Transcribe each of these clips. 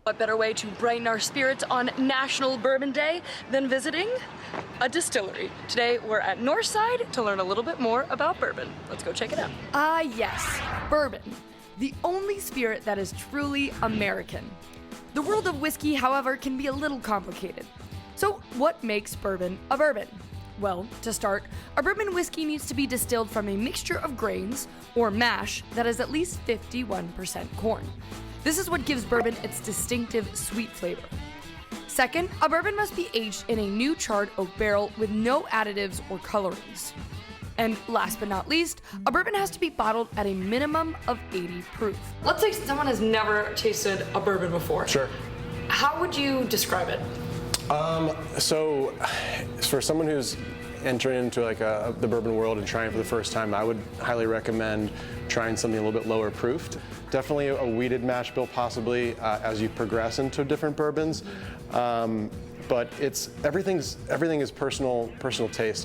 What better way to brighten our spirits on National Bourbon Day than visiting a distillery? Today we're at Northside to learn a little bit more about bourbon. Let's go check it out. Yes, bourbon. The only spirit that is truly American. The world of whiskey, however, can be a little complicated. So what makes bourbon a bourbon? Well, to start, a bourbon whiskey needs to be distilled from a mixture of grains, or mash, that is at least 51% corn. This is what gives bourbon its distinctive sweet flavor. Second, a bourbon must be aged in a new charred oak barrel with no additives or colorings. And last but not least, a bourbon has to be bottled at a minimum of 80 proof. Let's say someone has never tasted a bourbon before. Sure. How would you describe it? So for someone who's entering into like the bourbon world and trying for the first time, I would highly recommend trying something a little bit lower proofed. Definitely a wheated mash bill possibly as you progress into different bourbons. But everything is personal taste.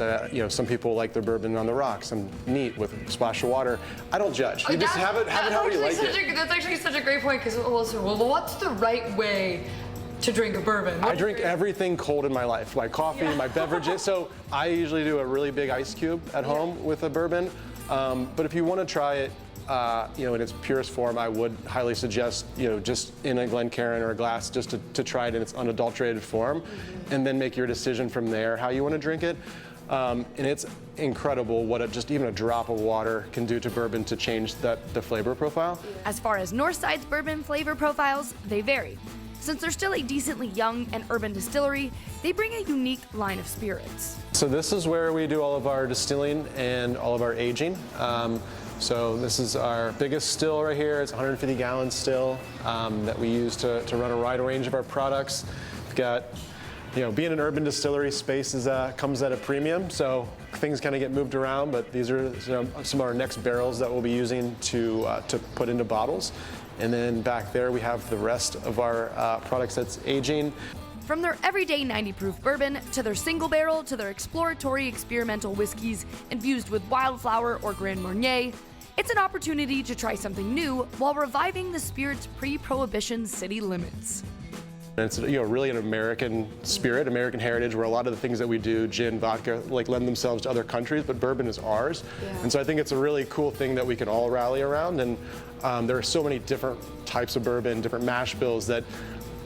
Some people like their bourbon on the rocks, some neat with a splash of water. I don't judge. You just have it how you like it. That's actually such a great point, because what's the right way to drink a bourbon? I drink everything cold in my life, my coffee, my beverages. So I usually do a really big ice cube at home with a bourbon. But if you want to try it, in its purest form, I would highly suggest, just in a Glencairn or a glass, just to try it in its unadulterated form, and then make your decision from there how you want to drink it. And it's incredible what just even a drop of water can do to bourbon to change the flavor profile. As far as Northside's bourbon flavor profiles, they vary. Since they're still a decently young and urban distillery, they bring a unique line of spirits. So this is where we do all of our distilling and all of our aging. So this is our biggest still right here. It's a 150-gallon still that we use to run a wide range of our products. We've got, being an urban distillery, space comes at a premium, so things kind of get moved around, but these are some of our next barrels that we'll be using to put into bottles. And then back there we have the rest of our products that's aging. From their everyday 90-proof bourbon, to their single barrel, to their exploratory experimental whiskeys infused with wildflower or Grand Marnier, it's an opportunity to try something new while reviving the spirit's pre-prohibition city limits. And it's really an American spirit, American heritage, where a lot of the things that we do, gin, vodka, lend themselves to other countries, but bourbon is ours. Yeah. And so I think it's a really cool thing that we can all rally around. And there are so many different types of bourbon, different mash bills, that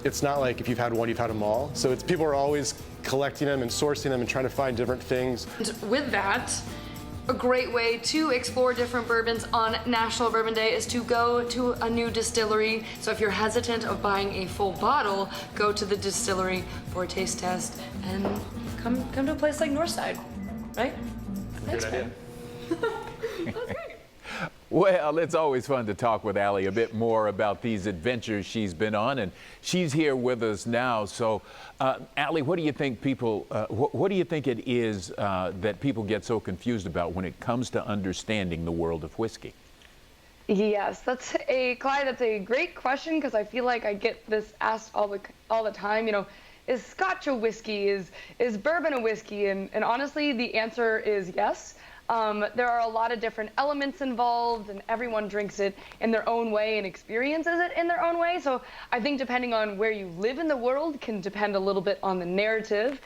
it's not like if you've had one, you've had them all. So people are always collecting them and sourcing them and trying to find different things. And with that, a great way to explore different bourbons on National Bourbon Day is to go to a new distillery. So if you're hesitant of buying a full bottle, go to the distillery for a taste test and come to a place like Northside, right? Thanks, good idea. That's great. Well, it's always fun to talk with Allie a bit more about these adventures she's been on, and she's here with us now. So, Allie, what do you think what do you think it is that people get so confused about when it comes to understanding the world of whiskey? Yes, that's a great question, because I feel like I get this asked all the time. Is Scotch a whiskey? Is bourbon a whiskey? And honestly, the answer is yes. There are a lot of different elements involved, and everyone drinks it in their own way and experiences it in their own way. So I think depending on where you live in the world can depend a little bit on the narrative.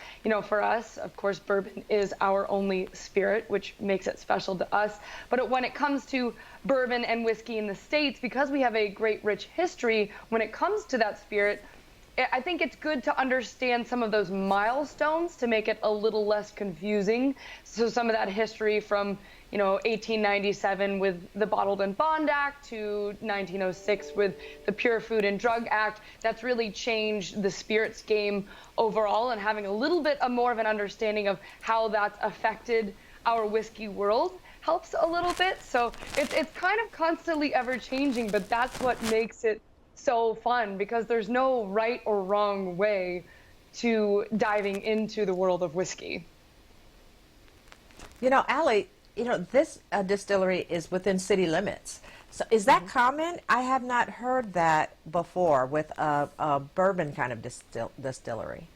For us, of course, bourbon is our only spirit, which makes it special to us. But when it comes to bourbon and whiskey in the States, because we have a great, rich history when it comes to that spirit, I think it's good to understand some of those milestones to make it a little less confusing. So some of that history from, 1897 with the Bottled and Bond Act to 1906 with the Pure Food and Drug Act, that's really changed the spirits game overall, and having a little bit more of an understanding of how that's affected our whiskey world helps a little bit. So it's kind of constantly ever changing, but that's what makes it so fun, because there's no right or wrong way to diving into the world of whiskey. Allie, this distillery is within city limits. So is that common? I have not heard that before with a bourbon kind of distillery.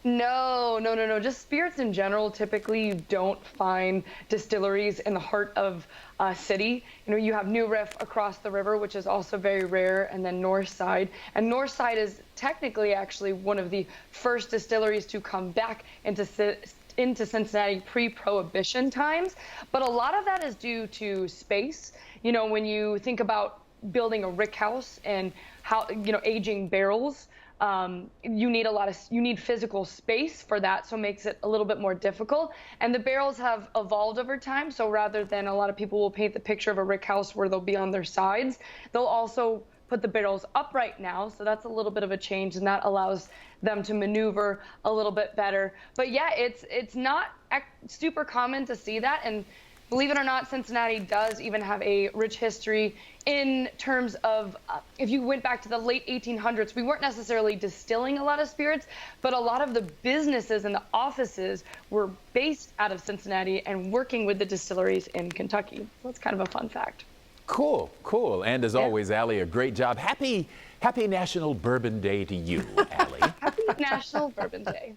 No. Just spirits in general. Typically, you don't find distilleries in the heart of a city. You know, you have New Riff across the river, which is also very rare, and then Northside. And Northside is technically actually one of the first distilleries to come back into Cincinnati pre-prohibition times. But a lot of that is due to space. You know, when you think about building a rick house and how, you know, aging barrels, you need physical space for that, so it makes it a little bit more difficult. And the barrels have evolved over time, so rather than a lot of people will paint the picture of a rick house where they'll be on their sides, they'll also put the barrels upright now, so that's a little bit of a change, and that allows them to maneuver a little bit better. But yeah, it's not super common to see that, and believe it or not, Cincinnati does even have a rich history in terms of, if you went back to the late 1800s, we weren't necessarily distilling a lot of spirits, but a lot of the businesses and the offices were based out of Cincinnati and working with the distilleries in Kentucky. So that's kind of a fun fact. Cool. And as always, Allie, a great job. Happy National Bourbon Day to you, Allie. Happy National Bourbon Day.